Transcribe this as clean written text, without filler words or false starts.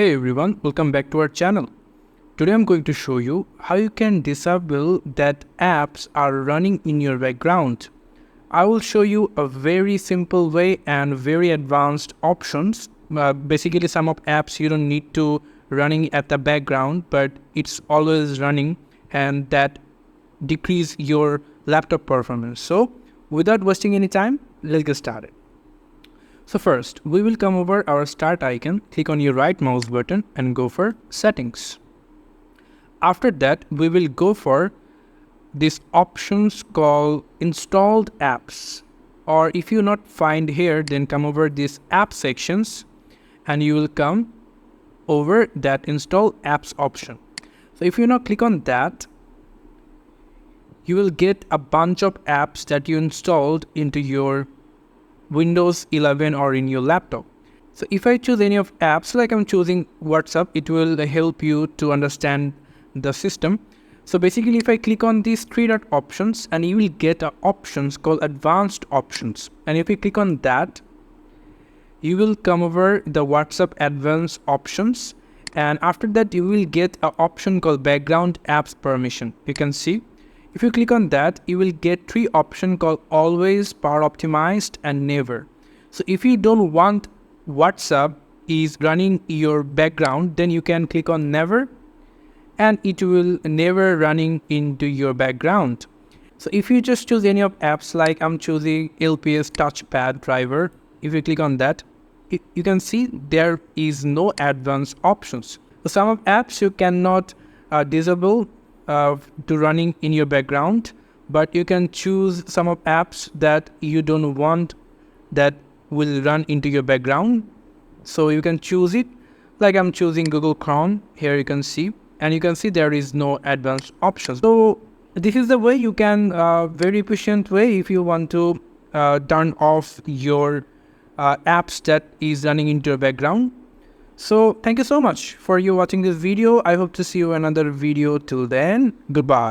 Hey everyone, welcome back to our channel. Today I'm going to show you how you can disable that apps are running in your background. I will show you a very simple way and very advanced options. Basically some of apps you don't need to running at the background, but it's always running and that decrease your laptop performance. So without wasting any time, let's get started. So first, we will come over our start icon, click on your right mouse button and go for settings. After that, we will go for this options called installed apps. Or if you not find here, then come over this app sections and you will come over that install apps option. So if you now click on that, you will get a bunch of apps that you installed into your Windows 11 or in your laptop. So if I choose any of apps, like I'm choosing WhatsApp, it will help you to understand the system. So basically if I click on these three dot options, and you will get options called advanced options. And if you click on that, you will come over the WhatsApp advanced options. And after that, you will get an option called background apps permission. You can see. If you click on that, you will get three options called always, power optimized and never. So if you don't want WhatsApp is running your background, then you can click on never and it will never running into your background. So if you just choose any of apps, like I'm choosing LPS touchpad driver, if you click on that, you can see there is no advanced options. So some of apps you cannot disable to running in your background, but you can choose some of apps that you don't want that will run into your background. So you can choose it, like I'm choosing Google Chrome. Here you can see, and you can see there is no advanced options. So this is the way you can very efficient way if you want to turn off your apps that is running into your background. So thank you so much for you watching this video. I hope to see you in another video. Till then, goodbye.